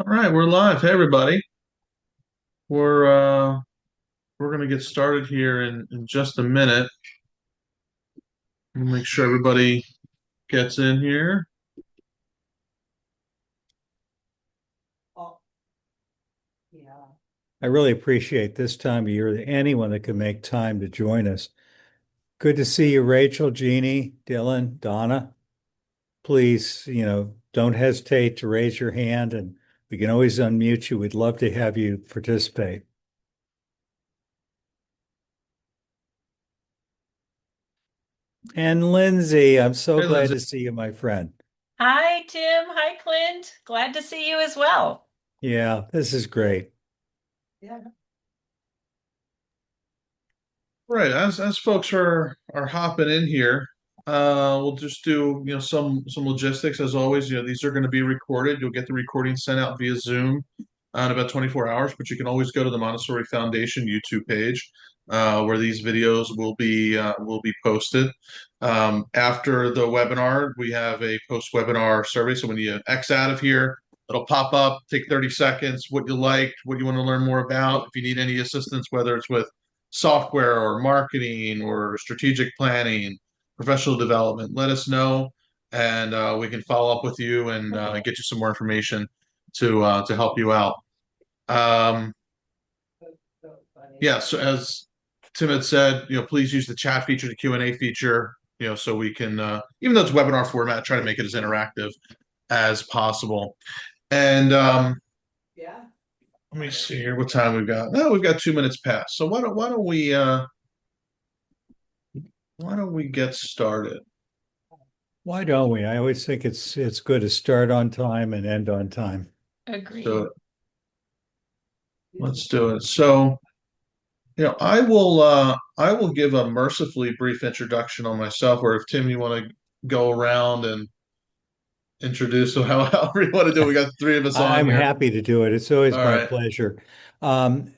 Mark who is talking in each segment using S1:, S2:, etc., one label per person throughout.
S1: All right, we're live. Hey, everybody. We're uh, we're gonna get started here in just a minute. We'll make sure everybody gets in here.
S2: I really appreciate this time of year, anyone that can make time to join us. Good to see you, Rachel, Jeannie, Dylan, Donna. Please, don't hesitate to raise your hand and we can always unmute you. We'd love to have you participate. And Lindsay, I'm so
S1: Hey,
S2: glad
S1: Lindsay.
S2: to see you, my friend.
S3: Hi, Tim. Hi, Clint. Glad to see you as well.
S2: Yeah, this is great.
S1: Right, as folks are hopping in here, we'll just do some logistics as always. These are going to be recorded. You'll get the recording sent out via Zoom in about 24 hours, but you can always go to the Montessori Foundation YouTube page where these videos will be posted. After the webinar, we have a post-webinar survey. So when you X out of here, it'll pop up, take 30 seconds, what you liked, what you want to learn more about. If you need any assistance, whether it's with software or marketing or strategic planning, professional development, let us know, and we can follow up with you and get you some more information to help you out. Um, yeah, so as Tim had said, please use the chat feature, the Q&A feature, so we can, even though it's webinar format, try to make it as interactive as possible. And let me see here what time we've got. No, we've got 2 minutes past. So why don't we get started?
S2: Why don't we? I always think it's good to start on time and end on time.
S3: Agreed.
S1: So let's do it. So, I will give a mercifully brief introduction on myself, or if Tim, you want to go around and introduce, so however you want to do it. We got three of us on
S2: I'm
S1: here.
S2: happy to do it. It's always
S1: All
S2: my
S1: right.
S2: pleasure. Um,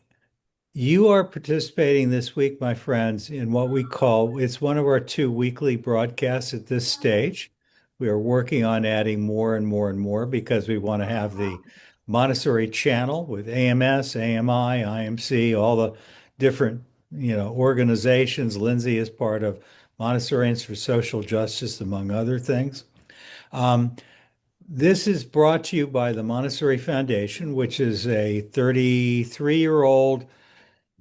S2: You are participating this week, my friends, in what we call, it's one of our two weekly broadcasts at this stage. We are working on adding more and more and more because we want to have the Montessori channel with AMS, AMI, IMC, all the different, organizations. Lindsay is part of Montessorians for Social Justice, among other things. Um, this is brought to you by the Montessori Foundation, which is a 33-year-old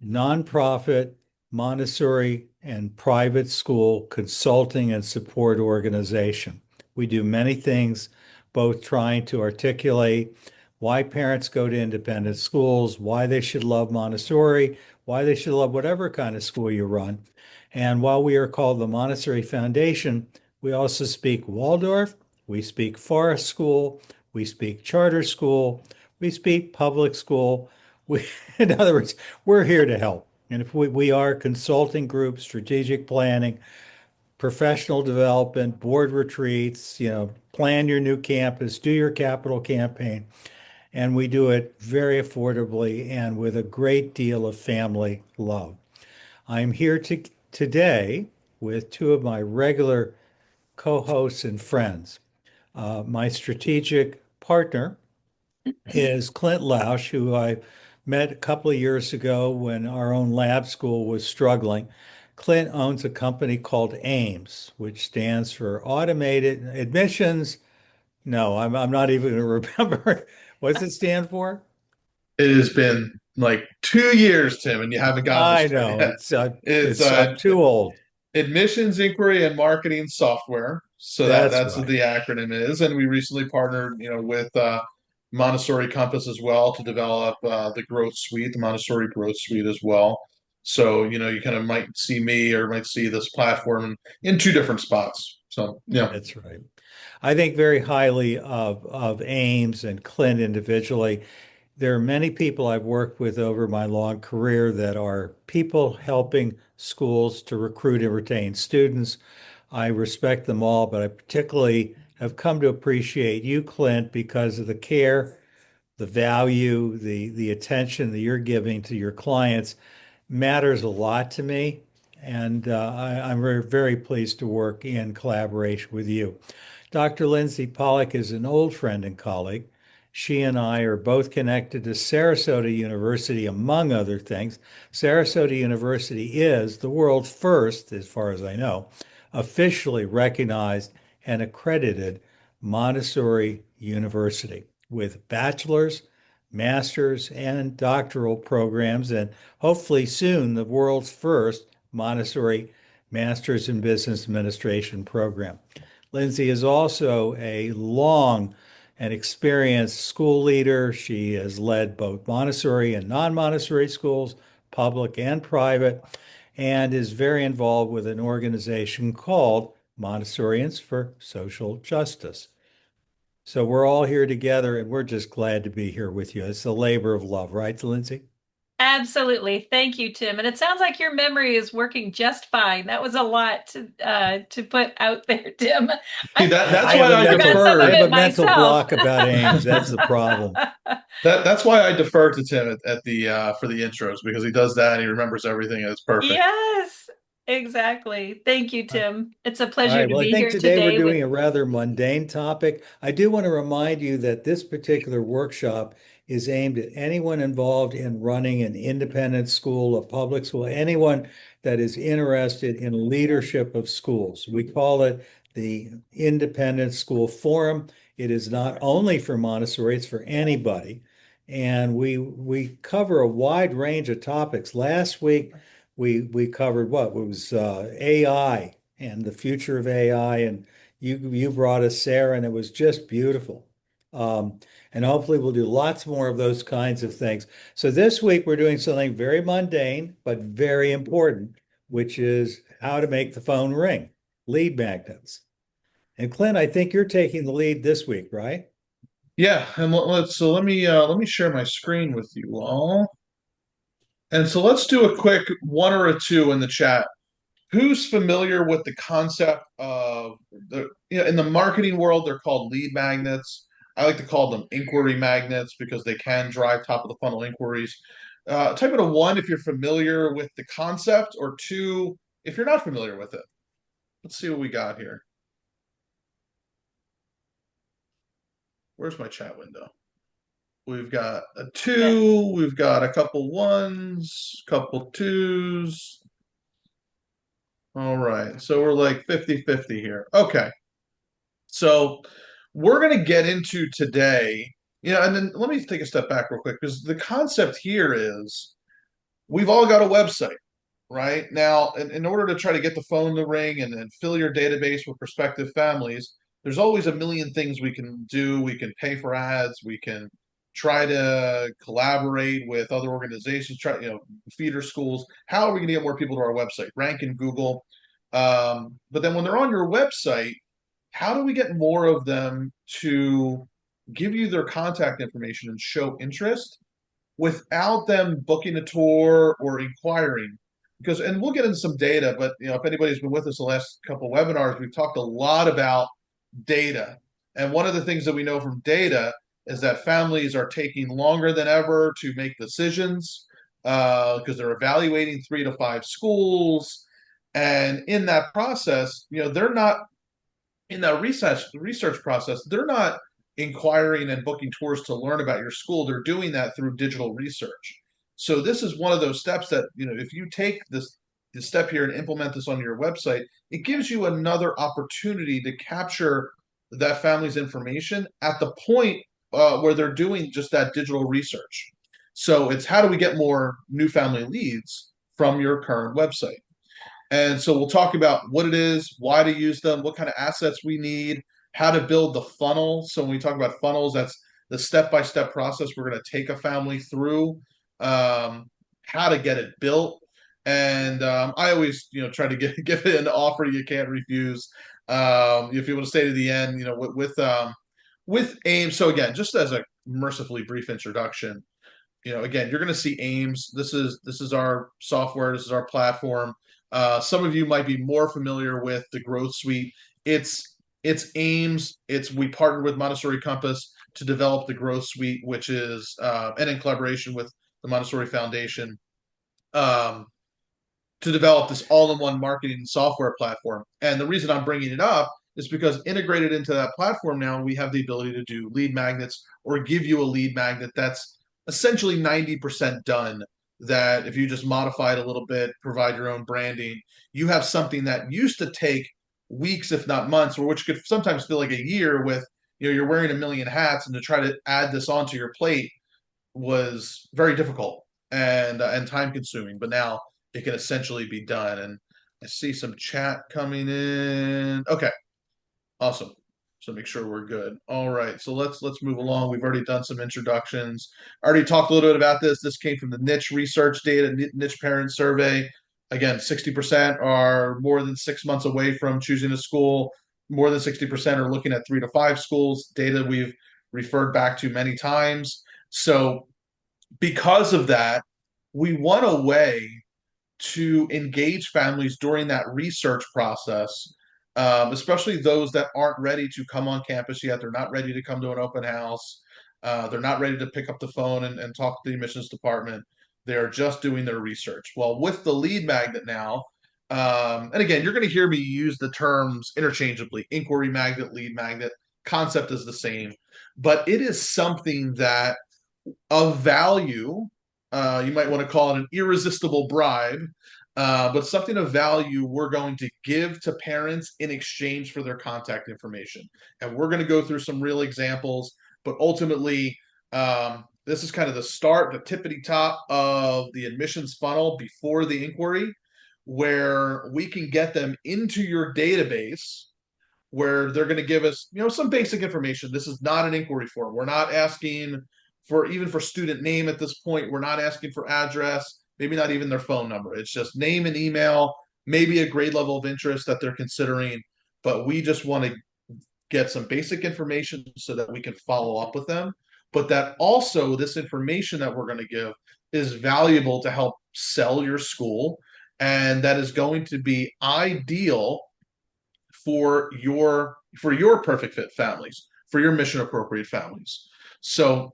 S2: nonprofit Montessori and private school consulting and support organization. We do many things, both trying to articulate why parents go to independent schools, why they should love Montessori, why they should love whatever kind of school you run. And while we are called the Montessori Foundation, we also speak Waldorf, we speak Forest School, we speak charter school, we speak public school. We, in other words, we're here to help. And if we are consulting groups, strategic planning, professional development, board retreats, plan your new campus, do your capital campaign. And we do it very affordably and with a great deal of family love. I'm here today with two of my regular co-hosts and friends. My strategic partner is Clint Lausch, who I met a couple of years ago when our own lab school was struggling. Clint owns a company called AIMS, which stands for Automated Admissions. No, I'm not even going to remember. What does it stand for?
S1: It has been like 2 years, Tim, and you haven't gotten this
S2: I
S1: right
S2: know
S1: yet. It's
S2: I'm too old.
S1: admissions inquiry and marketing software. So
S2: That's
S1: that's what
S2: right.
S1: the acronym is. And we recently partnered, with Montessori Compass as well to develop the Growth Suite, the Montessori Growth Suite as well. So you kind of might see me or might see this platform in two different spots. So yeah.
S2: That's right. I think very highly of Ames and Clint individually. There are many people I've worked with over my long career that are people helping schools to recruit and retain students. I respect them all, but I particularly have come to appreciate you, Clint, because of the care, the value, the attention that you're giving to your clients matters a lot to me. And I'm very, very pleased to work in collaboration with you. Dr. Lindsay Pollock is an old friend and colleague, She and I are both connected to Sarasota University, among other things. Sarasota University is the world's first, as far as I know, officially recognized and accredited Montessori university with bachelor's, master's, and doctoral programs, and hopefully soon the world's first Montessori master's in business administration program. Lindsay is also a long and experienced school leader. She has led both Montessori and non-Montessori schools, public and private, and is very involved with an organization called Montessorians for Social Justice. So we're all here together and we're just glad to be here with you. It's a labor of love, right, Lindsay?
S3: Absolutely. Thank you, Tim. And it sounds like your memory is working just fine. That was a lot to put out there, Tim.
S1: See,
S3: I
S1: that's
S2: I
S1: why
S2: have a
S1: I
S3: forgot
S2: mental
S3: some
S2: I
S3: of
S1: deferred.
S2: have a
S3: it
S2: mental
S3: myself.
S2: block about Ames. That's the problem.
S1: That's why I defer to Tim at the for the intros because he does that and he remembers everything and it's perfect.
S3: Yes, exactly. Thank you, Tim. It's a
S2: All
S3: pleasure
S2: right.
S3: to
S2: Well, I
S3: be
S2: think
S3: here
S2: today we're
S3: today with.
S2: doing a rather mundane topic. I do want to remind you that this particular workshop is aimed at anyone involved in running an independent school, a public school, anyone that is interested in leadership of schools. We call it the Independent School Forum. It is not only for Montessori, it's for anybody. And we cover a wide range of topics. Last week, we covered what? It was AI and the future of AI. And you brought us Sarah, and it was just beautiful. And hopefully we'll do lots more of those kinds of things. So this week we're doing something very mundane but very important, which is how to make the phone ring, lead magnets. And Clint, I think you're taking the lead this week, right?
S1: Yeah, and let me share my screen with you all. And so let's do a quick one or a two in the chat. Who's familiar with the concept of in the marketing world, they're called lead magnets. I like to call them inquiry magnets because they can drive top of the funnel inquiries. Type it a one if you're familiar with the concept, or two if you're not familiar with it. Let's see what we got here. Where's my chat window? We've got a two, we've got a couple ones, couple twos. All right. So we're like 50-50 here. Okay. So we're going to get into today, and then let me take a step back real quick because the concept here is we've all got a website, right? Now, in order to try to get the phone to ring and fill your database with prospective families, there's always a million things we can do. We can pay for ads. We can try to collaborate with other organizations, feeder schools. How are we going to get more people to our website? Rank in Google. But then when they're on your website, how do we get more of them to give you their contact information and show interest without them booking a tour or inquiring? Because, and we'll get into some data, but if anybody's been with us the last couple of webinars, we've talked a lot about data. And one of the things that we know from data is that families are taking longer than ever to make decisions because they're evaluating 3 to 5 schools. And in that process, they're not in that research process, they're not inquiring and booking tours to learn about your school. They're doing that through digital research. So this is one of those steps that, if you take this step here and implement this on your website, it gives you another opportunity to capture that family's information at the point where they're doing just that digital research. So it's how do we get more new family leads from your current website? And so we'll talk about what it is, why to use them, what kind of assets we need, how to build the funnel. So when we talk about funnels, that's the step-by-step process we're going to take a family through, how to get it built. And I always, try to give it an offer you can't refuse. If you want to stay to the end, with AIM. So again, just as a mercifully brief introduction, again, you're going to see AIMS. This is our software. This is our platform. Some of you might be more familiar with the Growth Suite. It's AIMS. We partnered with Montessori Compass to develop the Growth Suite, which is and in collaboration with the Montessori Foundation um, to develop this all-in-one marketing software platform. And the reason I'm bringing it up is because integrated into that platform now, we have the ability to do lead magnets or give you a lead magnet that's essentially 90% done. That if you just modify it a little bit, provide your own branding, you have something that used to take weeks, if not months, or which could sometimes feel like a year with, you're wearing a million hats, and to try to add this onto your plate was very difficult and time consuming. But now it can essentially be done. And I see some chat coming in. Okay, awesome. So make sure we're good. All right, so let's move along. We've already done some introductions. I already talked a little bit about this. This came from the niche research data, niche parent survey. Again, 60% are more than 6 months away from choosing a school. More than 60% are looking at 3 to 5 schools. Data we've referred back to many times. So because of that, we want a way to engage families during that research process, especially those that aren't ready to come on campus yet. They're not ready to come to an open house. They're not ready to pick up the phone and talk to the admissions department. They're just doing their research. Well, with the lead magnet now, and again, you're going to hear me use the terms interchangeably: inquiry magnet, lead magnet. Concept is the same, but it is something that of value. You might want to call it an irresistible bribe, but something of value we're going to give to parents in exchange for their contact information. And we're going to go through some real examples, but ultimately, this is kind of the start, the tippity top of the admissions funnel before the inquiry, where we can get them into your database, where they're going to give us, some basic information. This is not an inquiry form. We're not asking for even for student name at this point. We're not asking for address, maybe not even their phone number. It's just name and email, maybe a grade level of interest that they're considering. But we just want to get some basic information so that we can follow up with them. But that also, this information that we're going to give is valuable to help sell your school. And that is going to be ideal for your perfect fit families, for your mission appropriate families. So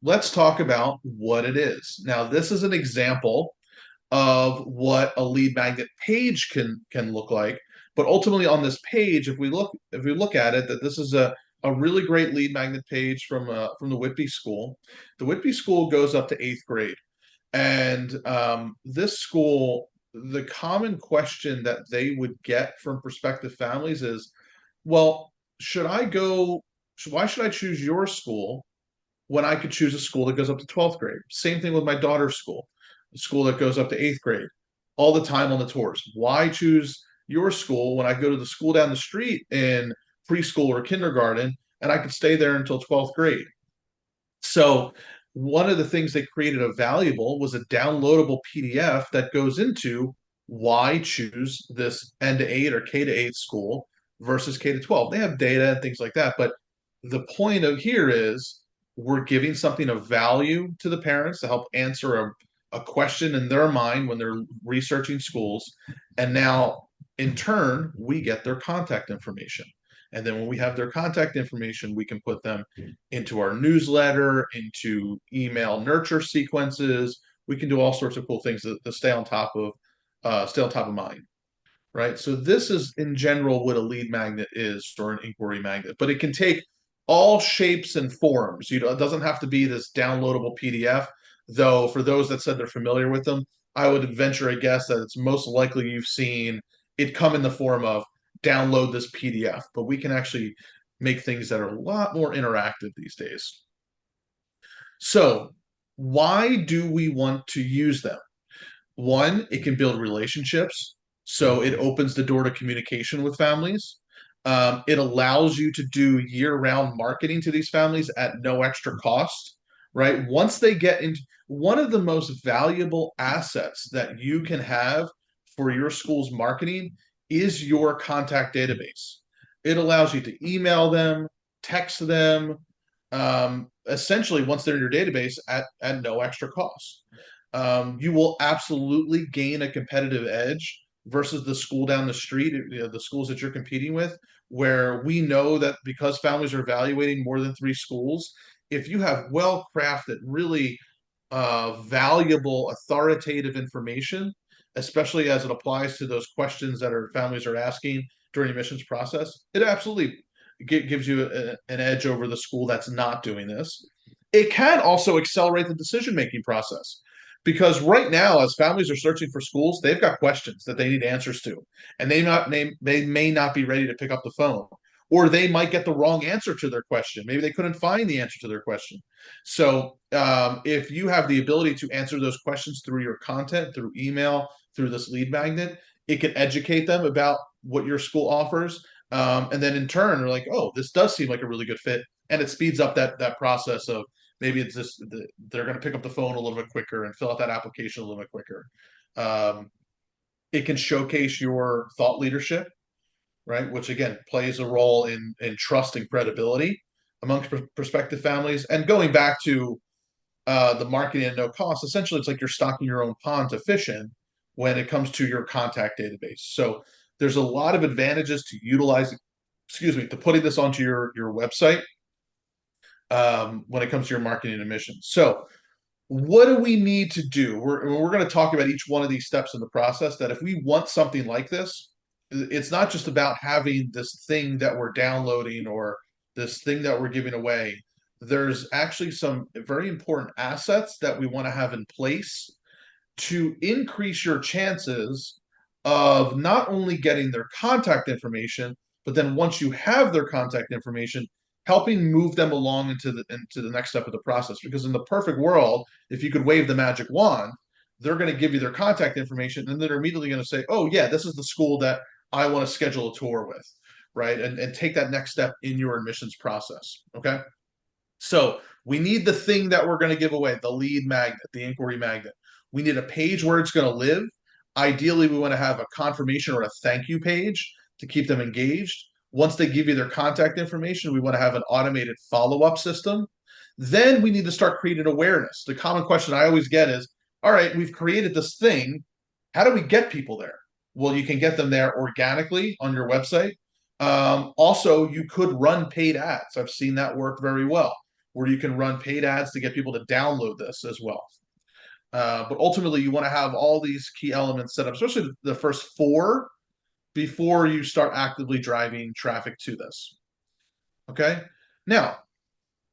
S1: let's talk about what it is. Now, this is an example of what a lead magnet page can look like. But ultimately, on this page, if we look at it, that this is a really great lead magnet page from the Whitby School. The Whitby School goes up to 8th grade, and this school, the common question that they would get from prospective families is, well, should I go? Why should I choose your school when I could choose a school that goes up to 12th grade? Same thing with my daughter's school, a school that goes up to 8th grade, all the time on the tours. Why choose your school when I go to the school down the street in preschool or kindergarten and I could stay there until 12th grade? So one of the things they created a valuable was a downloadable PDF that goes into why choose this N to 8 or K-8 school versus K-12. They have data and things like that, but the point of here is we're giving something of value to the parents to help answer a question in their mind when they're researching schools. And now, in turn, we get their contact information. And then when we have their contact information, we can put them into our newsletter, into email nurture sequences. We can do all sorts of cool things to stay on top of mind, right? So this is in general what a lead magnet is, or an inquiry magnet, but it can take all shapes and forms. It doesn't have to be this downloadable PDF, though. For those that said they're familiar with them, I would venture a guess that it's most likely you've seen it come in the form of download this PDF, but we can actually make things that are a lot more interactive these days. So why do we want to use them? One, it can build relationships. So it opens the door to communication with families. It allows you to do year-round marketing to these families at no extra cost, right? Once they get into one of the most valuable assets that you can have for your school's marketing is your contact database. It allows you to email them, text them, essentially once they're in your database at no extra cost. You will absolutely gain a competitive edge versus the school down the street, the schools that you're competing with, where we know that because families are evaluating more than 3 schools, if you have well-crafted, really valuable, authoritative information, especially as it applies to those questions that our families are asking, during admissions process, it absolutely gives you an edge over the school that's not doing this. It can also accelerate the decision making process because right now, as families are searching for schools, they've got questions that they need answers to, and they may not be ready to pick up the phone, or they might get the wrong answer to their question. Maybe they couldn't find the answer to their question. So if you have the ability to answer those questions through your content, through email, through this lead magnet, it can educate them about what your school offers. And then in turn, they're like, oh, this does seem like a really good fit. And it speeds up that process of maybe it's just they're going to pick up the phone a little bit quicker and fill out that application a little bit quicker. Um, it can showcase your thought leadership, right? Which again plays a role in trust and credibility amongst prospective families. And going back to the marketing at no cost, essentially it's like you're stocking your own pond to fish in when it comes to your contact database. So there's a lot of advantages to utilizing, excuse me, to putting this onto your website when it comes to your marketing and admissions. So what do we need to do? We're going to talk about each one of these steps in the process. That if we want something like this, it's not just about having this thing that we're downloading or this thing that we're giving away. There's actually some very important assets that we want to have in place to increase your chances of not only getting their contact information, but then once you have their contact information, helping move them along into the next step of the process. Because in the perfect world, if you could wave the magic wand, they're going to give you their contact information, and then they're immediately going to say, "Oh yeah, this is the school that I want to schedule a tour with," right? And take that next step in your admissions process. Okay. So we need the thing that we're going to give away, the lead magnet, the inquiry magnet. We need a page where it's going to live. Ideally, we want to have a confirmation or a thank you page to keep them engaged. Once they give you their contact information, we want to have an automated follow-up system. Then we need to start creating awareness. The common question I always get is, all right, we've created this thing. How do we get people there? Well, you can get them there organically on your website. Also, you could run paid ads. I've seen that work very well, where you can run paid ads to get people to download this as well. But ultimately, you want to have all these key elements set up, especially the first four, before you start actively driving traffic to this. Okay. Now,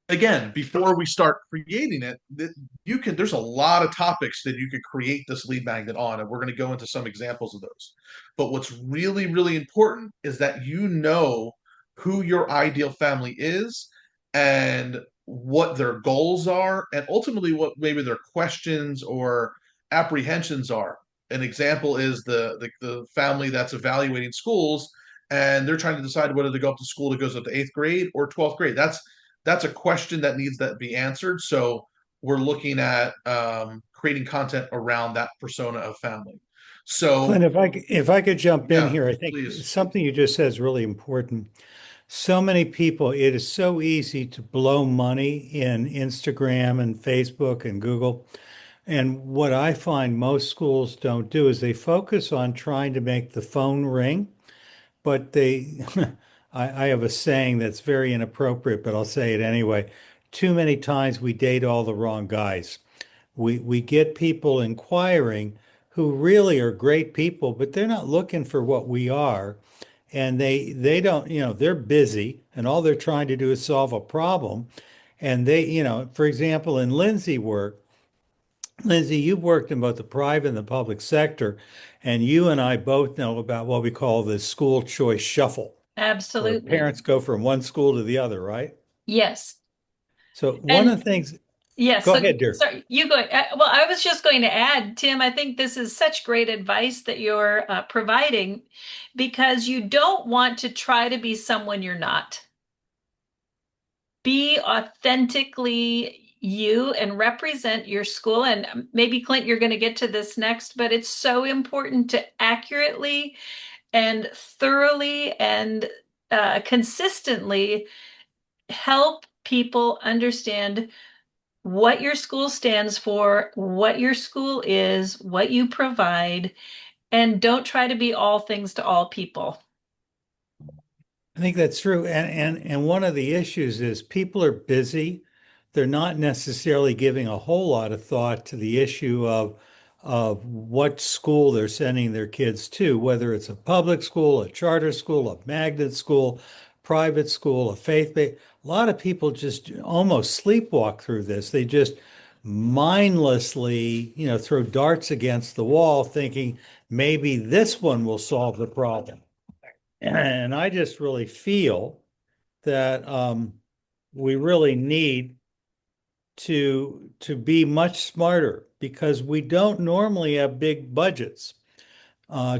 S1: again, before we start creating it, there's a lot of topics that you could create this lead magnet on, and we're going to go into some examples of those. But what's really, really important is that you know who your ideal family is and what their goals are, and ultimately what maybe their questions or apprehensions are. An example is the family that's evaluating schools, and they're trying to decide whether to go up to school that goes up to eighth grade or 12th grade. That's a question that needs to be answered. So we're looking at creating content around that persona of family.
S2: Clint,
S1: So
S2: if I could jump in
S1: yeah,
S2: here, I think
S1: please.
S2: something you just said is really important. So many people, it is so easy to blow money in Instagram and Facebook and Google. And what I find most schools don't do is they focus on trying to make the phone ring, but they, I have a saying that's very inappropriate, but I'll say it anyway. Too many times we date all the wrong guys. We get people inquiring who really are great people, but they're not looking for what we are. And they don't, they're busy and all they're trying to do is solve a problem. And they, for example, in Lindsay, you've worked in both the private and the public sector, and you and I both know about what we call the school choice shuffle, where
S3: Absolutely.
S2: parents go from one school to the other, right?
S3: Yes.
S2: So one of
S3: And
S2: the things,
S3: yes,
S2: go
S3: so
S2: ahead, dear.
S3: sorry, you go. Well, I was just going to add, Tim, I think this is such great advice that you're providing because you don't want to try to be someone you're not. Be authentically you and represent your school. And maybe, Clint, you're going to get to this next, but it's so important to accurately and thoroughly and consistently help people understand what your school stands for, what your school is, what you provide, and don't try to be all things to all people.
S2: I think that's true. And one of the issues is people are busy. They're not necessarily giving a whole lot of thought to the issue of of what school they're sending their kids to, whether it's a public school, a charter school, a magnet school, private school, a faith-based. A lot of people just almost sleepwalk through this. They just mindlessly, throw darts against the wall thinking maybe this one will solve the problem. And I just really feel that we really need to be much smarter because we don't normally have big budgets.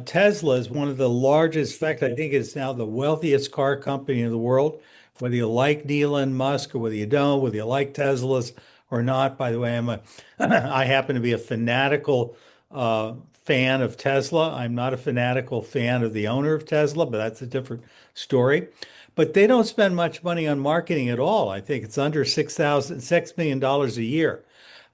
S2: Tesla is one of the largest, in fact, I think it's now the wealthiest car company in the world. Whether you like Elon Musk or whether you don't, whether you like Teslas or not. By the way, I happen to be a fanatical fan of Tesla. I'm not a fanatical fan of the owner of Tesla, but that's a different story. But they don't spend much money on marketing at all. I think it's under $6 million a year.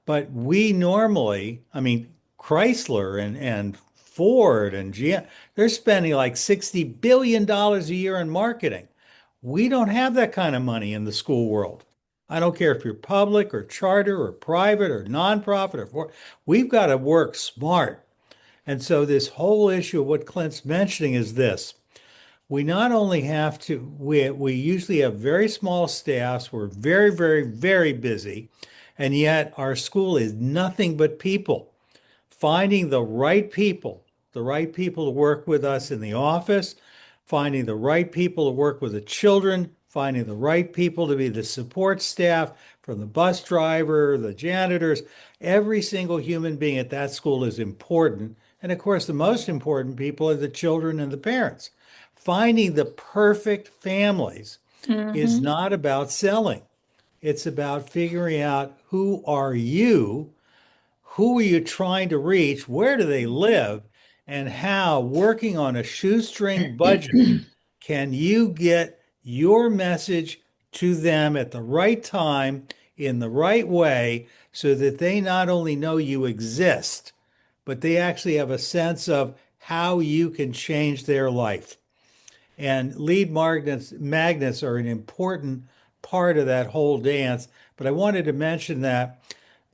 S2: But we normally, I mean, Chrysler and Ford and GM, they're spending like $60 billion a year on marketing. We don't have that kind of money in the school world. I don't care if you're public or charter or private or nonprofit or for, we've got to work smart. And so this whole issue of what Clint's mentioning is this. We not only have to, we usually have very small staffs. We're very, very, very busy. And yet our school is nothing but people. Finding the right people to work with us in the office, finding the right people to work with the children, finding the right people to be the support staff, from the bus driver, the janitors. Every single human being at that school is important. And of course, the most important people are the children and the parents. Finding the perfect families is
S3: Mm-hmm.
S2: not about selling. It's about figuring out who are you trying to reach, where do they live, and how, working on a shoestring budget, can you get your message to them at the right time, in the right way, so that they not only know you exist, but they actually have a sense of how you can change their life. And lead magnets are an important part of that whole dance. But I wanted to mention that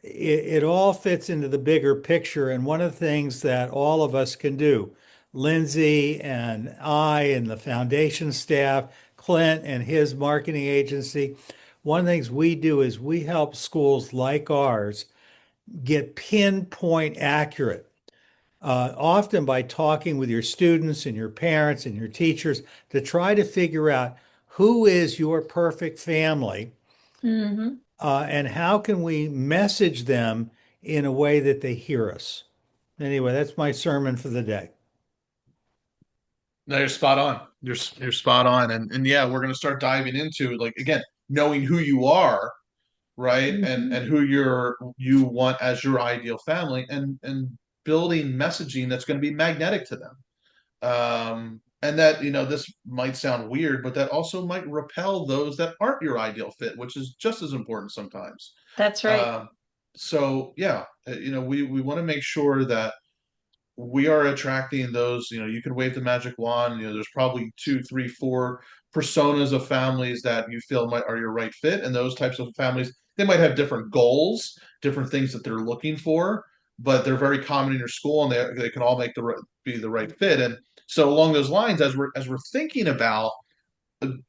S2: it all fits into the bigger picture. And one of the things that all of us can do, Lindsay and I and the foundation staff, Clint and his marketing agency, one of the things we do is we help schools like ours get pinpoint accurate, often by talking with your students and your parents and your teachers to try to figure out who is your perfect family,
S3: Mm-hmm.
S2: and how can we message them in a way that they hear us. Anyway, that's my sermon for the day.
S1: No, you're spot on. You're spot on. And yeah, we're gonna start diving into, like, again, knowing who you are, right?
S3: Mm-hmm.
S1: And who you want as your ideal family, and building messaging that's going to be magnetic to them. And that, this might sound weird, but that also might repel those that aren't your ideal fit, which is just as important sometimes.
S3: That's right.
S1: Um, so yeah, we want to make sure that we are attracting those. You can wave the magic wand. There's probably two, three, four personas of families that you feel are your right fit. And those types of families, they might have different goals, different things that they're looking for, but they're very common in your school, and they can all be the right fit. And so along those lines, as we're thinking about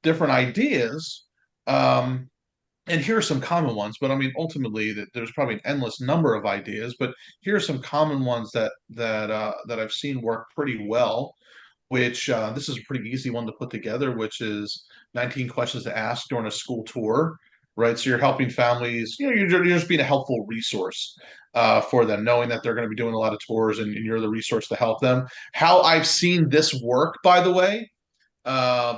S1: different ideas, um, and here are some common ones, but I mean, ultimately, that there's probably an endless number of ideas, but here are some common ones that I've seen work pretty well. Which, this is a pretty easy one to put together, which is 19 questions to ask during a school tour, right? So you're helping families. You're just being a helpful resource for them, knowing that they're going to be doing a lot of tours, and you're the resource to help them. How I've seen this work, by the way,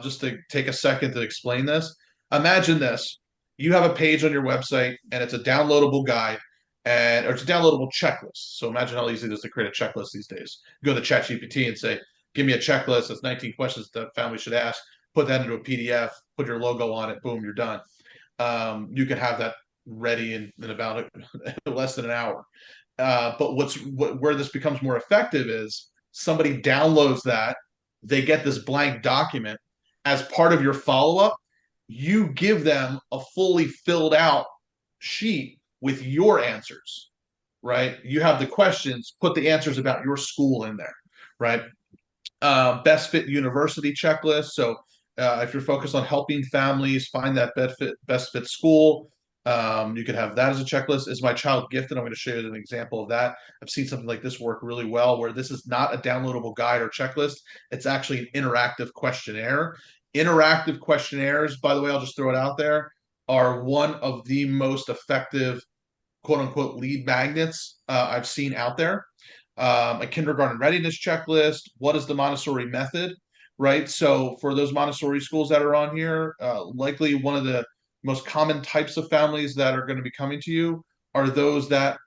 S1: just to take a second to explain this. Imagine this. You have a page on your website, and it's a downloadable guide, or it's a downloadable checklist. So imagine how easy it is to create a checklist these days. Go to ChatGPT and say, give me a checklist that's 19 questions that family should ask. Put that into a PDF, put your logo on it, boom, you're done. You can have that ready in about less than an hour. But where this becomes more effective is somebody downloads that, they get this blank document. As part of your follow up, you give them a fully filled out sheet with your answers, right? You have the questions, put the answers about your school in there, right? Best fit university checklist. So if you're focused on helping families find that best fit school, you could have that as a checklist. Is my child gifted? I'm going to show you an example of that. I've seen something like this work really well, where this is not a downloadable guide or checklist. It's actually an interactive questionnaire. Interactive questionnaires, by the way, I'll just throw it out there, are one of the most effective quote unquote lead magnets I've seen out there. A kindergarten readiness checklist. What is the Montessori method? Right. So for those Montessori schools that are on here, likely one of the most common types of families that are going to be coming to you are those that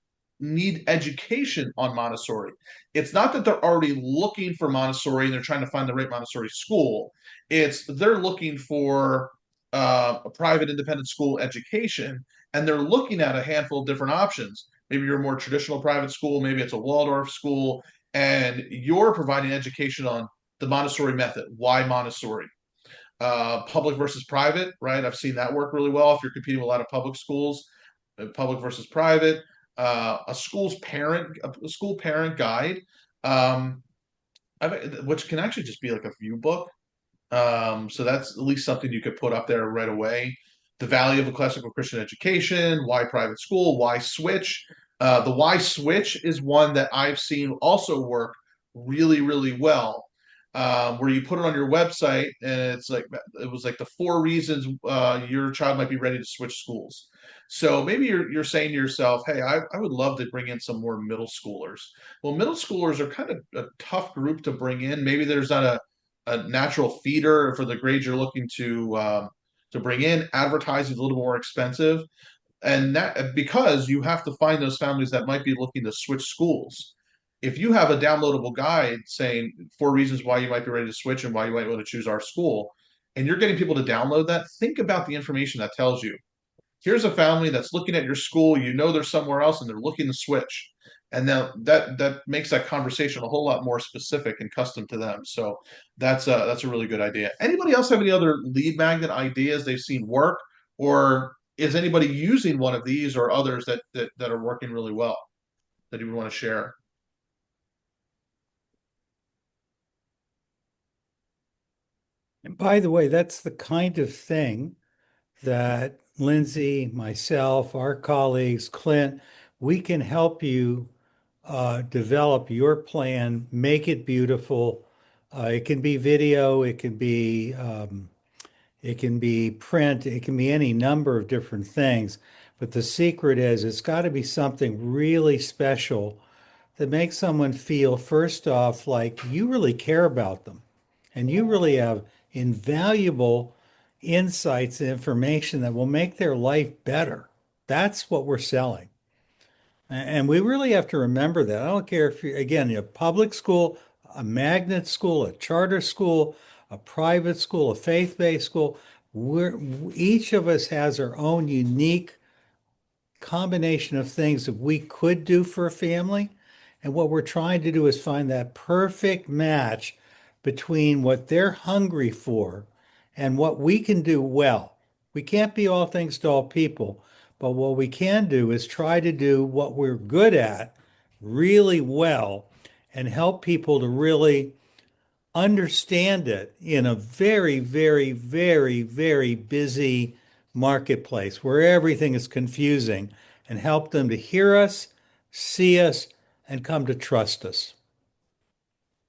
S1: need education on Montessori. It's not that they're already looking for Montessori and they're trying to find the right Montessori school. It's they're looking for a private independent school education, and they're looking at a handful of different options. Maybe you're a more traditional private school, maybe it's a Waldorf school, and you're providing education on the Montessori method. Why Montessori? Public versus private, right? I've seen that work really well if you're competing with a lot of public schools, public versus private. A school parent guide, um, which can actually just be like a view book. So that's at least something you could put up there right away. The value of a classical Christian education, why private school, why switch. The why switch is one that I've seen also work really, really well. Where you put it on your website, and it's like it was like the 4 reasons your child might be ready to switch schools. So maybe you're saying to yourself, "Hey, I would love to bring in some more middle schoolers." Well, middle schoolers are kind of a tough group to bring in. Maybe there's not a natural feeder for the grades you're looking to bring in. Advertising is a little more expensive, and that because you have to find those families that might be looking to switch schools. If you have a downloadable guide saying 4 reasons why you might be ready to switch and why you might want to choose our school, and you're getting people to download that, think about the information that tells you here's a family that's looking at your school, you know they're somewhere else and they're looking to switch. And now that makes that conversation a whole lot more specific and custom to them. So that's a really good idea. Anybody else have any other lead magnet ideas they've seen work, or is anybody using one of these or others that are working really well that you would want to share?
S2: And by the way, that's the kind of thing that Lindsay, myself, our colleagues, Clint, we can help you develop your plan, make it beautiful. It can be video, it can be print, it can be any number of different things. But the secret is it's got to be something really special that makes someone feel, first off, like you really care about them and you really have invaluable insights and information that will make their life better. That's what we're selling. And we really have to remember that. I don't care if you're, again, a public school, a magnet school, a charter school, a private school, a faith-based school. Each of us has our own unique combination of things that we could do for a family. And what we're trying to do is find that perfect match between what they're hungry for and what we can do well. We can't be all things to all people, but what we can do is try to do what we're good at really well and help people to really understand it in a very, very, very, very busy marketplace where everything is confusing and help them to hear us, see us, and come to trust us.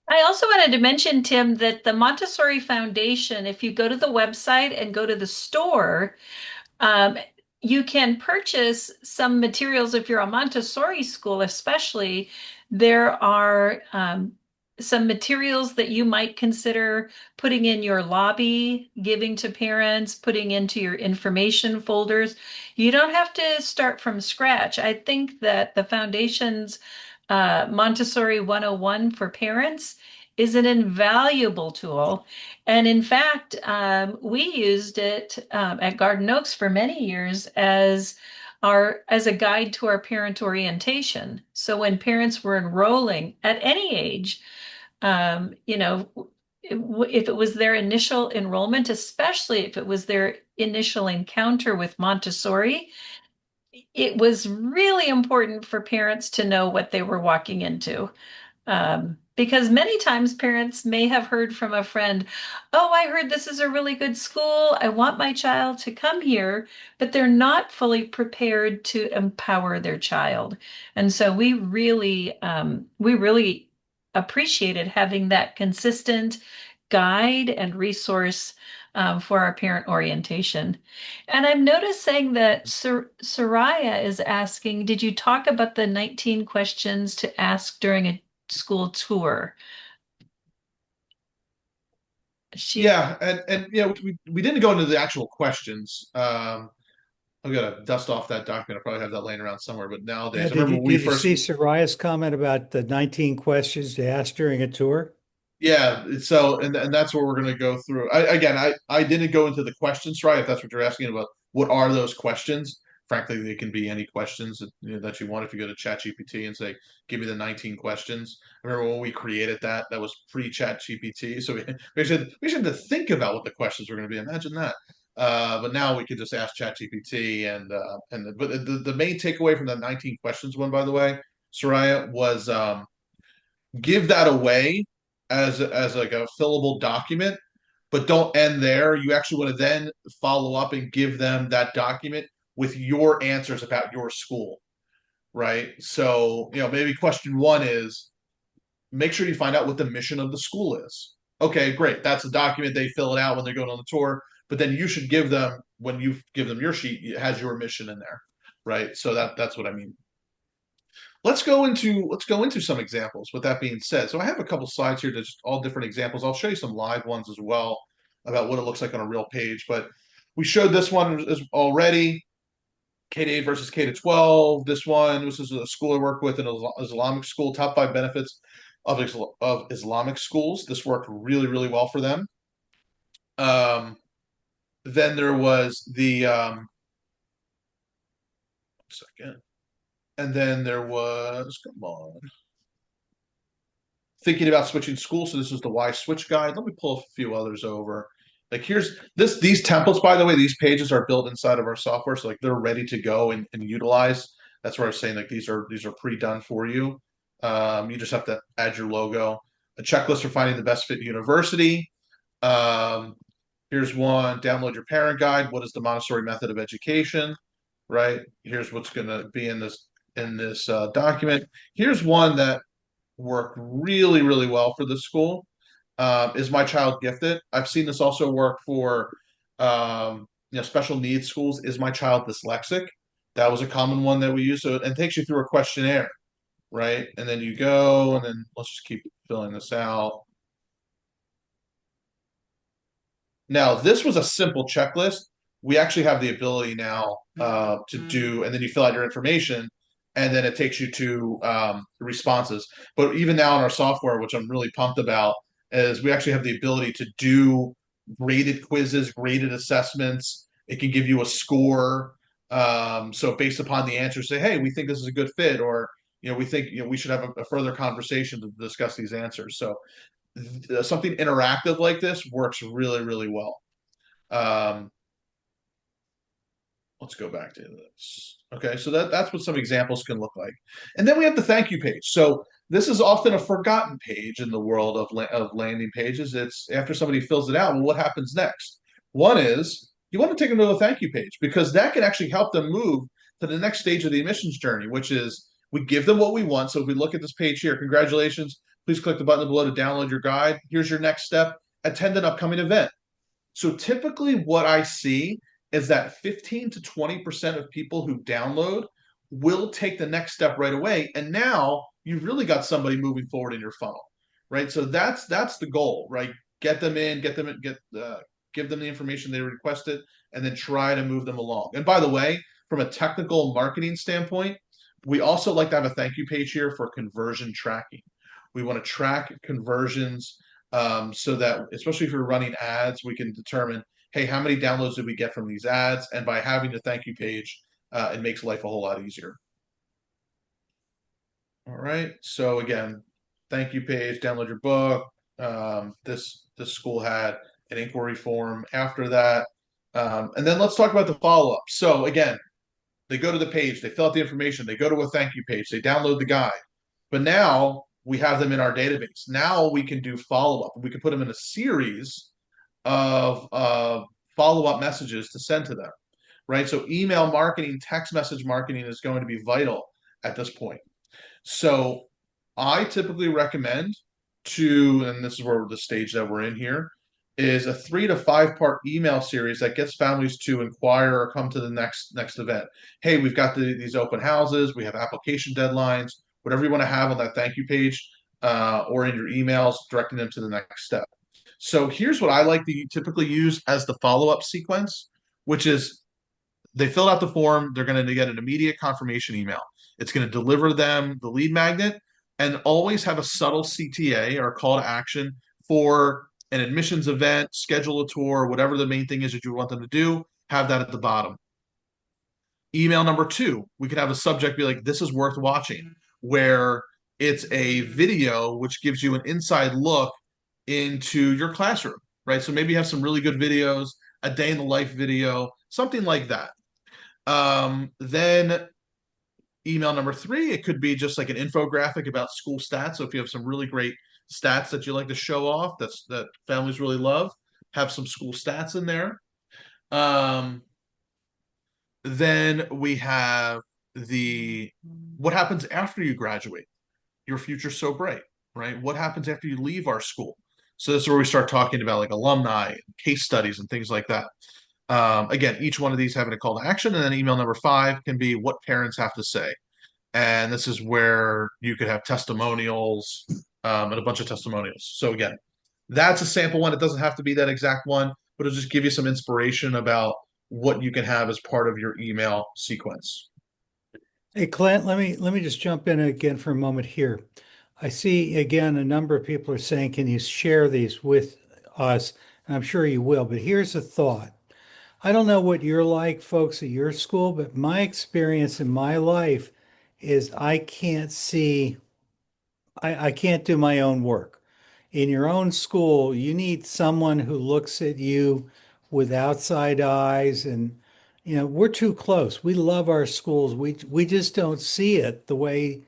S3: I also wanted to mention, Tim, that the Montessori Foundation, if you go to the website and go to the store, um, you can purchase some materials if you're a Montessori school, especially. There are some materials that you might consider putting in your lobby, giving to parents, putting into your information folders. You don't have to start from scratch. I think that the foundation's Montessori 101 for parents is an invaluable tool. And in fact, we used it at Garden Oaks for many years as a guide to our parent orientation. So when parents were enrolling at any age, you know, if it was their initial enrollment, especially if it was their initial encounter with Montessori, it was really important for parents to know what they were walking into. Because many times parents may have heard from a friend, oh, I heard this is a really good school. I want my child to come here, but they're not fully prepared to empower their child. And so we really appreciated having that consistent guide and resource for our parent orientation. And I'm noticing that Soraya is asking, did you talk about the 19 questions to ask during a school tour? She,
S1: Yeah, and we didn't go into the actual questions. I've got to dust off that document. I probably have that laying around somewhere. But
S2: Yeah,
S1: nowadays, I
S2: did
S1: remember
S2: you
S1: when we
S2: did you
S1: first.
S2: see Soraya's comment about the 19 questions to ask during a tour?
S1: Yeah, so and that's what we're going to go through. I didn't go into the questions, right? If that's what you're asking about, what are those questions? Frankly, they can be any questions that you want. If you go to ChatGPT and say, "Give me the 19 questions," I remember when we created that was pre-ChatGPT, so we should have to think about what the questions were going to be. Imagine that. But now we can just ask ChatGPT, but the main takeaway from the 19 questions one, by the way, Soraya, was give that away as like a fillable document, but don't end there. You actually want to then follow up and give them that document with your answers about your school, right? So, maybe question one is make sure you find out what the mission of the school is. Okay, great. That's a document. They fill it out when they're going on the tour, but then you should give them, when you give them your sheet, it has your mission in there, right? So that's what I mean. Let's go into some examples. With that being said, so I have a couple slides here, just all different examples. I'll show you some live ones as well about what it looks like on a real page. But we showed this one already. K-8 versus K-12. This is a school I work with, an Islamic school. Top five benefits of Islamic schools. This worked really, really well for them. Um, then there was the second, and then there was come on. Thinking about switching schools. So this is the why switch guide. Let me pull a few others over. Like here's this these templates, by the way, these pages are built inside of our software. So like they're ready to go and utilize. That's where I was saying like these are pre-done for you. You just have to add your logo. A checklist for finding the best fit university. Um, here's one, download your parent guide. What is the Montessori method of education? Right? Here's what's gonna be in this document. Here's one that worked really, really well for the school. Is my child gifted? I've seen this also work for special needs schools. Is my child dyslexic? That was a common one that we use. So and takes you through a questionnaire, right? And then you go, and then let's just keep filling this out. Now, this was a simple checklist. We actually have the ability now to do, and then you fill out your information, and then it takes you to responses. But even now in our software, which I'm really pumped about, is we actually have the ability to do graded quizzes, graded assessments. It can give you a score. So based upon the answer, say, hey, we think this is a good fit, or we think we should have a further conversation to discuss these answers. So something interactive like this works really, really well. Um, let's go back to this. Okay, so that's what some examples can look like. And then we have the thank you page. So this is often a forgotten page in the world of landing pages. It's after somebody fills it out, well, what happens next? One is you want to take them to a thank you page because that can actually help them move to the next stage of the admissions journey, which is we give them what we want. So if we look at this page here, congratulations, please click the button below to download your guide. Here's your next step. Attend an upcoming event. So typically, what I see is that 15 to 20% of people who download will take the next step right away. And now you've really got somebody moving forward in your funnel, right? So that's the goal, right? Get them in, give them the information they requested, and then try to move them along. And by the way, from a technical marketing standpoint, we also like to have a thank you page here for conversion tracking. We want to track conversions so that, especially if you're running ads, we can determine, hey, how many downloads did we get from these ads? And by having the thank you page, it makes life a whole lot easier. All right. So again, thank you page, download your book. This school had an inquiry form after that. And then let's talk about the follow-up. So again, They go to the page, they fill out the information, they go to a thank you page, they download the guide. But now we have them in our database. Now we can do follow up. We can put them in a series of follow up messages to send to them, right? So email marketing, text message marketing is going to be vital at this point. So I typically recommend and this is where the stage that we're in here, is a 3 to 5 part email series that gets families to inquire or come to the next event. Hey, we've got these open houses, we have application deadlines, whatever you want to have on that thank you page, or in your emails, directing them to the next step. So here's what I like to typically use as the follow-up sequence, which is they filled out the form, they're going to get an immediate confirmation email. It's going to deliver them the lead magnet and always have a subtle CTA or call to action for an admissions event, schedule a tour, whatever the main thing is that you want them to do, have that at the bottom. Email number 2, we could have a subject be like, this is worth watching, where it's a video which gives you an inside look into your classroom, right? So maybe you have some really good videos, a day in the life video, something like that. Then email number 3, it could be just like an infographic about school stats. So if you have some really great stats that you like to show off, that families really love, have some school stats in there. Then we have what happens after you graduate? Your future's so bright, right? What happens after you leave our school? So this is where we start talking about like alumni, case studies, and things like that. Again, each one of these having a call to action, and then email number 5 can be what parents have to say. And this is where you could have testimonials, and a bunch of testimonials. So again, that's a sample one. It doesn't have to be that exact one, but it'll just give you some inspiration about what you can have as part of your email sequence.
S2: Hey, Clint, let me just jump in again for a moment here. I see again a number of people are saying, can you share these with us? And I'm sure you will, but here's a thought. I don't know what you're like, folks, at your school, but my experience in my life is I can't do my own work. In your own school, you need someone who looks at you with outside eyes, and we're too close. We love our schools. We just don't see it the way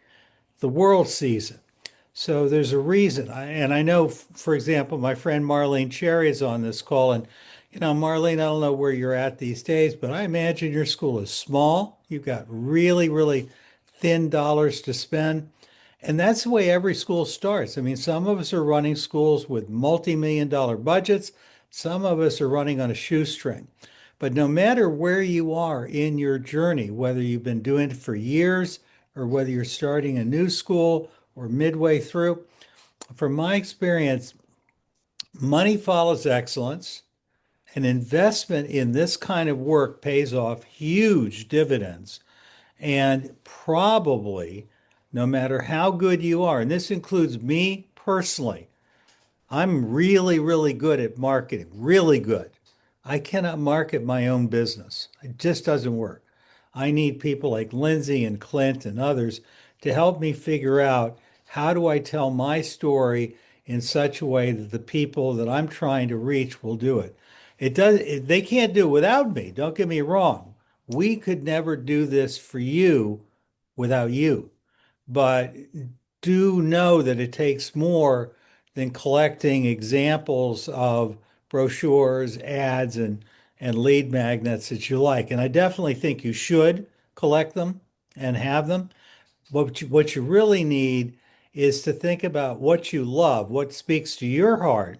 S2: the world sees it. So there's a reason. And I know, for example, my friend Marlene Cherry is on this call. And, Marlene, I don't know where you're at these days, but I imagine your school is small. You've got really, really thin dollars to spend. And that's the way every school starts. I mean, some of us are running schools with multi-million-dollar budgets. Some of us are running on a shoestring. But no matter where you are in your journey, whether you've been doing it for years or whether you're starting a new school or midway through, from my experience, money follows excellence. An investment in this kind of work pays off huge dividends. And probably, no matter how good you are, and this includes me personally, I'm really, really good at marketing, really good. I cannot market my own business. It just doesn't work. I need people like Lindsay and Clint and others to help me figure out how do I tell my story in such a way that the people that I'm trying to reach will do it. They can't do it without me. Don't get me wrong. We could never do this for you without you. But do know that it takes more than collecting examples of brochures, ads, and lead magnets that you like. And I definitely think you should collect them and have them. What you really need is to think about what you love, what speaks to your heart.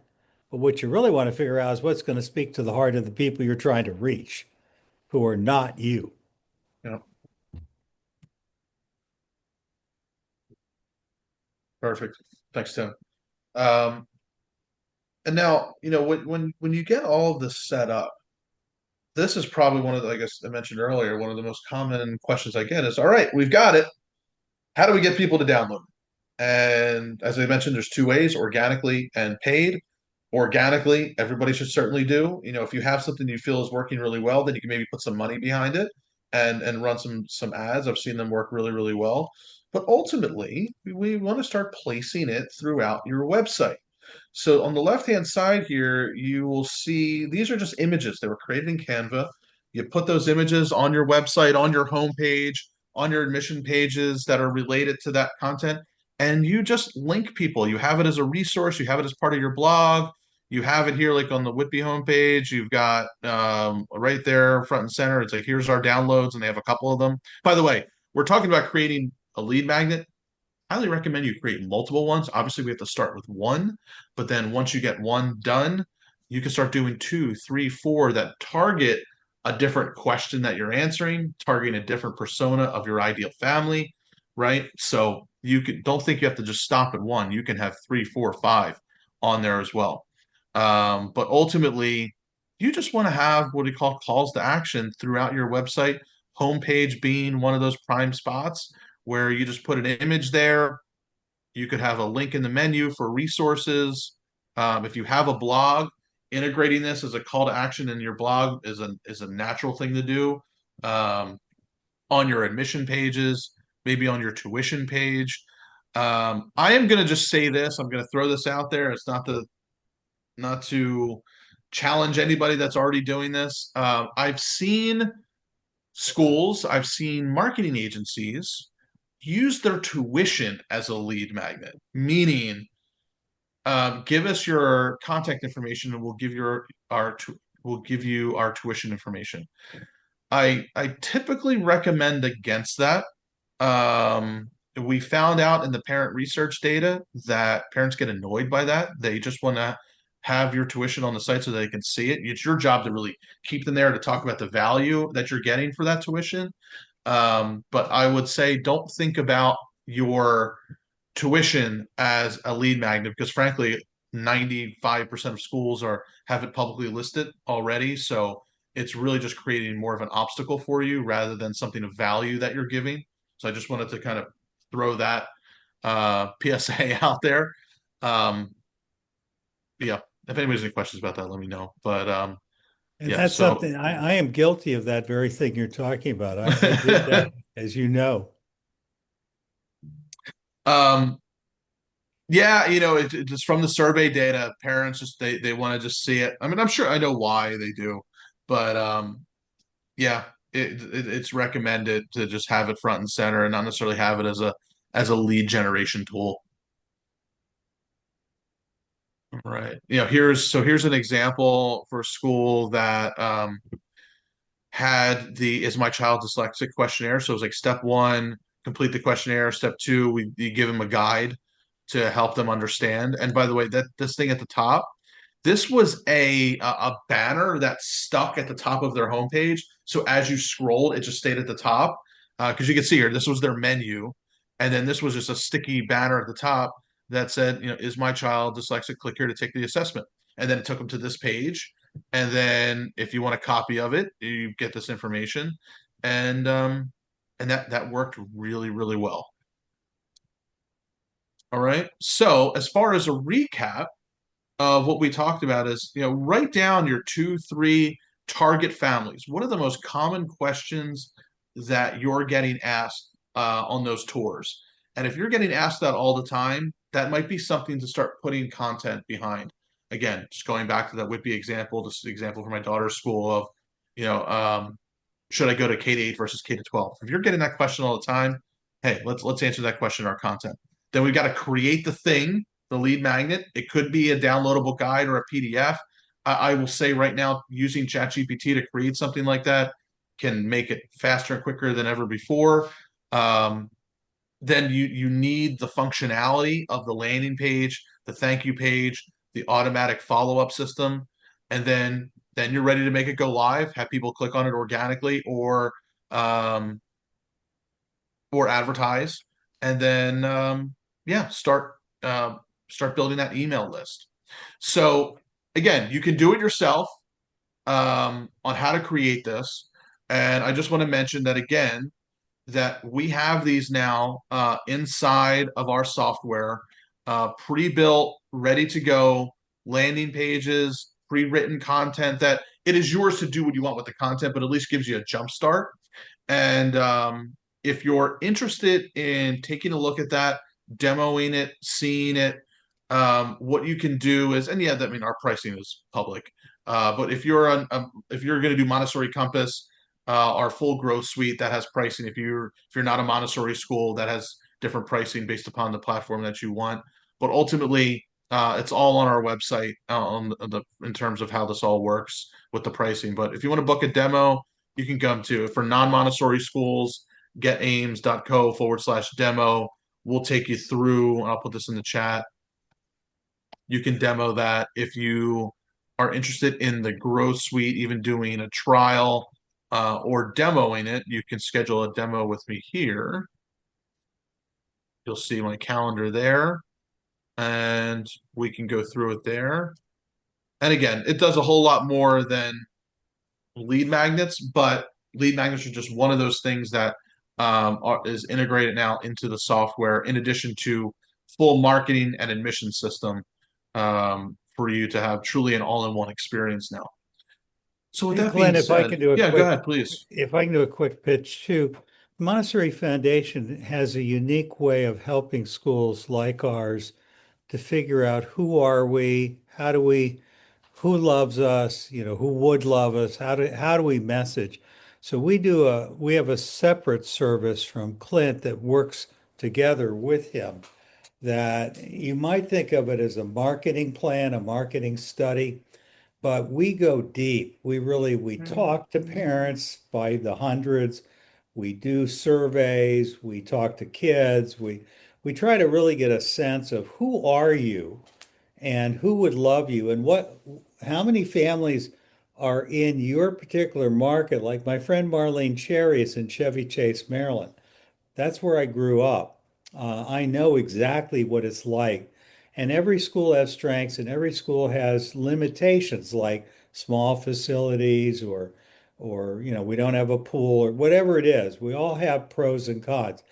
S2: But what you really want to figure out is what's going to speak to the heart of the people you're trying to reach, who are not you.
S1: Yeah, perfect. Thanks, Tim. Um, and now, when you get all of this set up, this is probably one of the, I guess I mentioned earlier, one of the most common questions I get is, all right, we've got it. How do we get people to download it? And as I mentioned, there's 2 ways, organically and paid. Organically, everybody should certainly do. If you have something you feel is working really well, then you can maybe put some money behind it and run some ads. I've seen them work really, really well. But ultimately, we want to start placing it throughout your website. So on the left-hand side here, you will see these are just images. They were created in Canva. You put those images on your website, on your homepage, on your admission pages that are related to that content, and you just link people. You have it as a resource, you have it as part of your blog, you have it here like on the Whitby homepage. You've got right there front and center. It's like, here's our downloads, and they have a couple of them. By the way, we're talking about creating a lead magnet. Highly recommend you create multiple ones. Obviously, we have to start with one, but then once you get one done, you can start doing two, three, four that target a different question that you're answering, targeting a different persona of your ideal family, right? So you can don't think you have to just stop at one. You can have three, four, five on there as well. But ultimately, you just want to have what we call calls to action throughout your website, homepage being one of those prime spots where you just put an image there. You could have a link in the menu for resources. If you have a blog, integrating this as a call to action in your blog is a natural thing to do. Um, on your admission pages, maybe on your tuition page. I am going to just say this. I'm going to throw this out there. It's not to challenge anybody that's already doing this. I've seen schools, I've seen marketing agencies use their tuition as a lead magnet, meaning give us your contact information and we'll give you our tuition information. I typically recommend against that. We found out in the parent research data that parents get annoyed by that. They just want to have your tuition on the site so they can see it. It's your job to really keep them there to talk about the value that you're getting for that tuition. But I would say don't think about your tuition as a lead magnet because frankly, 95% of schools are have it publicly listed already. So it's really just creating more of an obstacle for you rather than something of value that you're giving. So I just wanted to kind of throw that PSA out there. Um, yeah, if anybody's any questions about that, let me know. But
S2: And
S1: yeah,
S2: that's
S1: so
S2: something I am guilty of that very thing you're talking about. I did that, as you know.
S1: um, yeah, it's just from the survey data, parents just they want to just see it. I mean, I'm sure I know why they do, but yeah, it's recommended to just have it front and center and not necessarily have it as a lead generation tool. Right. Here's an example for a school that had the is my child dyslexic questionnaire. So it was like step one, complete the questionnaire. Step two, you give them a guide to help them understand. And by the way, that this thing at the top, this was a banner that stuck at the top of their homepage. So as you scrolled, it just stayed at the top. Because you can see here, this was their menu, and then this was just a sticky banner at the top that said, is my child dyslexic? Click here to take the assessment. And then it took them to this page. And then if you want a copy of it, you get this information. And that worked really, really well. All right. So as far as a recap of what we talked about is, write down your two, three target families. What are the most common questions that you're getting asked on those tours? And if you're getting asked that all the time, that might be something to start putting content behind. Again, just going back to that Whitby example, just example for my daughter's school of, you know, um, should I go to K-8 versus K-12? If you're getting that question all the time, hey, let's answer that question in our content. Then we've got to create the thing, the lead magnet. It could be a downloadable guide or a PDF. I will say right now, using ChatGPT to create something like that can make it faster and quicker than ever before. Um, then you need the functionality of the landing page, the thank you page, the automatic follow-up system, and then you're ready to make it go live, have people click on it organically um, or advertise, and then yeah, start building that email list. So again, you can do it yourself on how to create this. And I just want to mention that again, that we have these now inside of our software, pre-built, ready to go landing pages, pre-written content that it is yours to do what you want with the content, but at least gives you a jump start. And if you're interested in taking a look at that, demoing it, seeing it, what you can do is, and yeah, I mean, our pricing is public. But if you're going to do Montessori Compass, our full growth suite that has pricing. If you're not a Montessori school, that has different pricing based upon the platform that you want. But ultimately, it's all on our website in terms of how this all works with the pricing. But if you want to book a demo, you can come to for non-Montessori schools, getames.co/demo. We'll take you through. I'll put this in the chat. You can demo that. If you are interested in the growth suite, even doing a trial or demoing it, you can schedule a demo with me here. You'll see my calendar there, and we can go through it there. And again, it does a whole lot more than lead magnets, but lead magnets are just one of those things that is integrated now into the software, in addition to full marketing and admission system for you to have truly an all-in-one experience now. So with
S2: Hey,
S1: that being
S2: Glenn,
S1: said, yeah, go ahead, please.
S2: if I can do a quick pitch too, Montessori Foundation has a unique way of helping schools like ours to figure out who are we, who loves us, who would love us, how do we message? So we have a separate service from Clint that works together with him that you might think of it as a marketing plan, a marketing study, but we go deep. We talk to parents by the hundreds. We do surveys, we talk to kids, we try to really get a sense of who are you and who would love you and how many families are in your particular market. Like my friend Marlene Cherry is in Chevy Chase, Maryland. That's where I grew up. I know exactly what it's like. And every school has strengths and every school has limitations like small facilities or we don't have a pool or whatever it is. We all have pros and cons.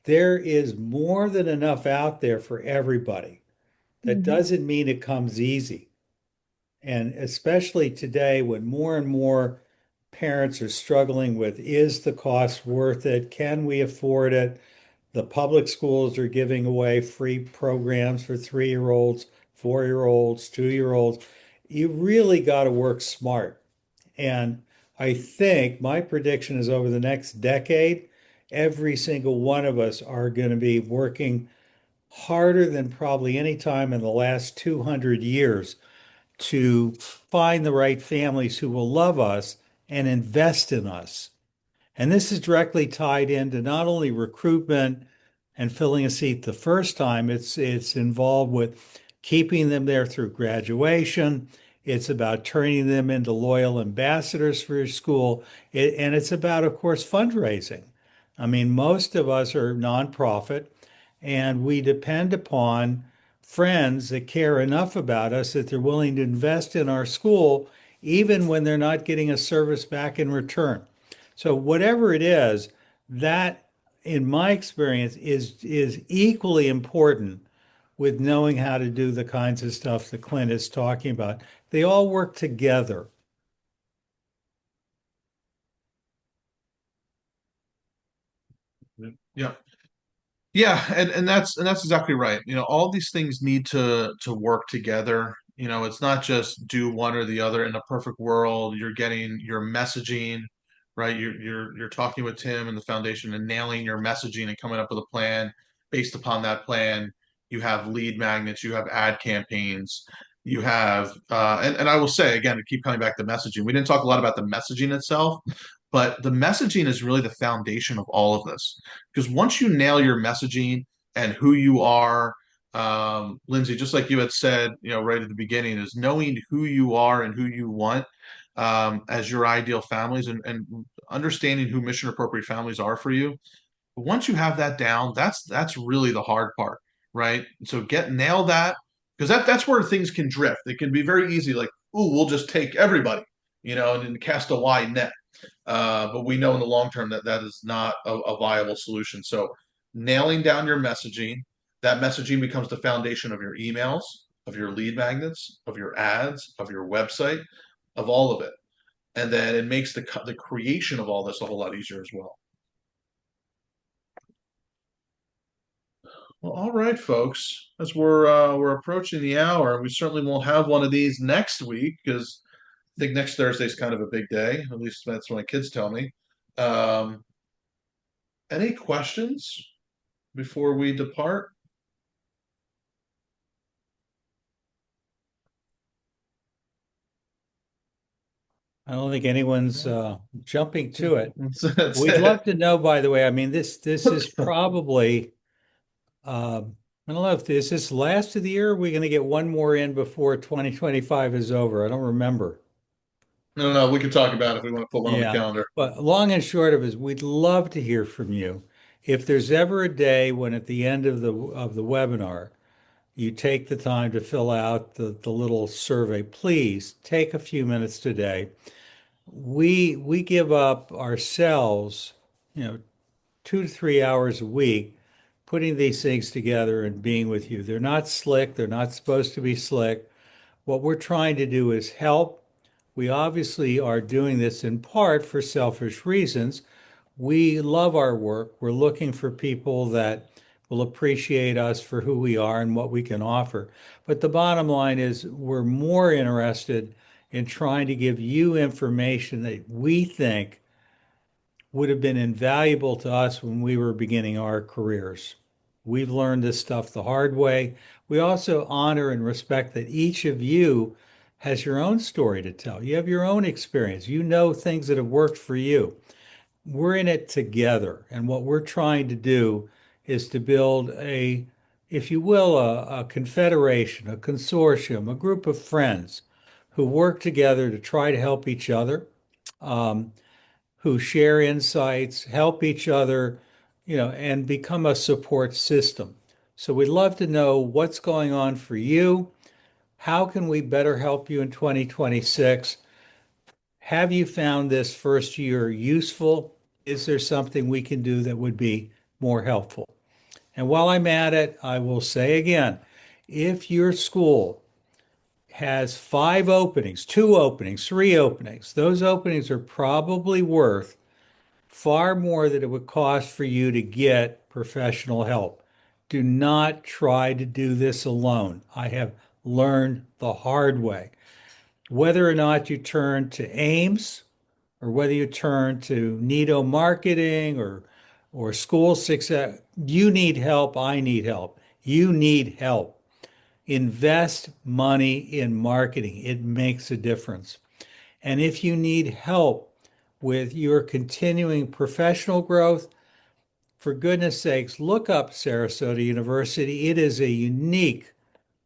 S2: There is more than enough out there for everybody. That
S3: Mhm.
S2: doesn't mean it comes easy. And especially today when more and more parents are struggling with, is the cost worth it? Can we afford it? The public schools are giving away free programs for 3-year-olds, 4-year-olds, 2-year-olds. You really got to work smart. And I think my prediction is over the next decade, every single one of us are going to be working harder than probably any time in the last 200 years to find the right families who will love us and invest in us. And this is directly tied into not only recruitment and filling a seat the first time, it's involved with keeping them there through graduation. It's about turning them into loyal ambassadors for your school. And it's about, of course, fundraising. I mean, most of us are nonprofit and we depend upon friends that care enough about us that they're willing to invest in our school, even when they're not getting a service back in return. So whatever it is, that in my experience is equally important with knowing how to do the kinds of stuff that Clint is talking about. They all work together.
S1: Yeah. Yeah, and that's exactly right. All these things need to work together. It's not just do one or the other. In a perfect world, you're getting your messaging, right? You're talking with Tim and the foundation and nailing your messaging and coming up with a plan. Based upon that plan, you have lead magnets, you have ad campaigns, you have and I will say again to keep coming back to messaging. We didn't talk a lot about the messaging itself, but the messaging is really the foundation of all of this. Because once you nail your messaging and who you are, Lindsay, just like you had said, right at the beginning, is knowing who you are and who you want as your ideal families, and understanding who mission appropriate families are for you. But once you have that down, that's really the hard part, right? So nail that, because that's where things can drift. It can be very easy, like, ooh, we'll just take everybody, and then cast a wide net. But we know in the long term that that is not a viable solution. So nailing down your messaging, that messaging becomes the foundation of your emails, of your lead magnets, of your ads, of your website, of all of it. And then it makes the creation of all this a whole lot easier as well. Well, all right, folks. As we're approaching the hour, we certainly won't have one of these next week because think next Thursday is kind of a big day. At least that's what my kids tell me. Um, any questions before we depart?
S2: I don't think anyone's jumping to it.
S1: That's
S2: We'd
S1: it.
S2: love to know, by the way. I mean, this is probably I don't know if this is last of the year. Or are we going to get one more in before 2025 is over? I don't remember.
S1: No, no, we can talk about it if we want to put one on the
S2: Yeah,
S1: calendar.
S2: but long and short of it is, we'd love to hear from you. If there's ever a day when at the end of the webinar you take the time to fill out the little survey, please take a few minutes today. We give up ourselves, you know, 2 to 3 hours a week putting these things together and being with you. They're not slick, they're not supposed to be slick. What we're trying to do is help. We obviously are doing this in part for selfish reasons. We love our work. We're looking for people that will appreciate us for who we are and what we can offer. But the bottom line is, we're more interested in trying to give you information that we think would have been invaluable to us when we were beginning our careers. We've learned this stuff the hard way. We also honor and respect that each of you has your own story to tell. You have your own experience. You know things that have worked for you. We're in it together. And what we're trying to do is to build a, if you will, a confederation, a consortium, a group of friends who work together to try to help each other. Um, who share insights, help each other, and become a support system. So we'd love to know what's going on for you. How can we better help you in 2026? Have you found this first year useful? Is there something we can do that would be more helpful? And while I'm at it, I will say again, if your school has 5 openings, 2 openings, 3 openings, those openings are probably worth far more than it would cost for you to get professional help. Do not try to do this alone. I have learned the hard way. Whether or not you turn to Ames, or whether you turn to Nido Marketing, or School Success, you need help. I need help. You need help. Invest money in marketing. It makes a difference. And if you need help with your continuing professional growth, for goodness sakes, look up Sarasota University. It is a unique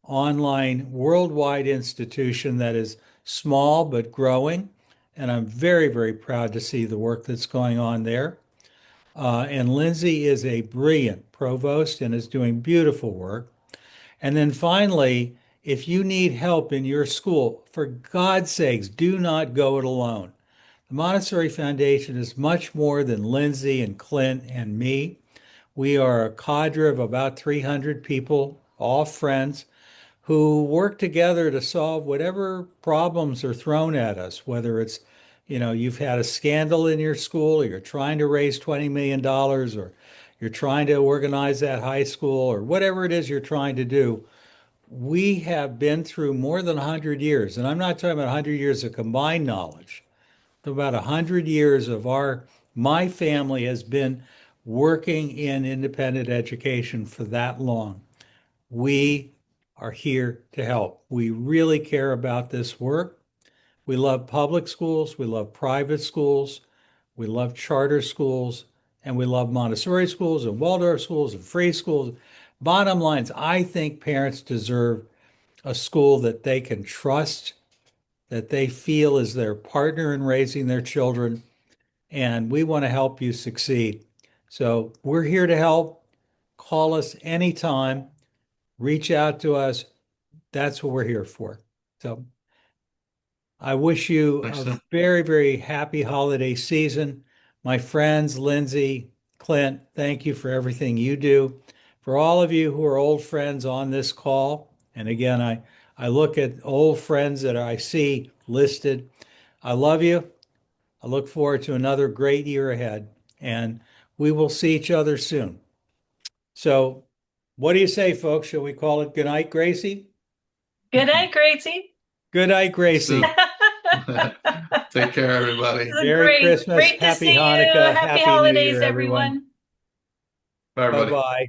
S2: online worldwide institution that is small but growing. And I'm very, very proud to see the work that's going on there. And Lindsay is a brilliant provost and is doing beautiful work. And then finally, if you need help in your school, for God's sakes, do not go it alone. The Montessori Foundation is much more than Lindsay and Clint and me. We are a cadre of about 300 people, all friends, who work together to solve whatever problems are thrown at us, whether it's, you've had a scandal in your school, or you're trying to raise $20 million, or you're trying to organize that high school, or whatever it is you're trying to do. We have been through more than 100 years, and I'm not talking about 100 years of combined knowledge. About 100 years of my family has been working in independent education for that long. We are here to help. We really care about this work. We love public schools, we love private schools, we love charter schools, and we love Montessori schools and Waldorf schools and free schools. Bottom lines, I think parents deserve a school that they can trust, that they feel is their partner in raising their children, and we want to help you succeed. So we're here to help. Call us anytime, reach out to us. That's what we're here for. So I wish you a
S1: Excellent.
S2: very, very happy holiday season. My friends, Lindsay, Clint, thank you for everything you do. For all of you who are old friends on this call, and again, I look at old friends that I see listed. I love you. I look forward to another great year ahead, and we will see each other soon. So, what do you say, folks? Shall we call it good night, Gracie?
S3: Good night, Gracie.
S2: Good night,
S1: So
S2: Gracie.
S1: Take care, everybody.
S2: Merry
S3: Great.
S2: Christmas,
S3: Great to
S2: Happy
S3: see you.
S2: Hanukkah,
S3: Happy
S2: Happy New
S3: holidays,
S2: Year, everyone.
S3: everyone.
S1: Bye, everybody.
S2: Bye-bye.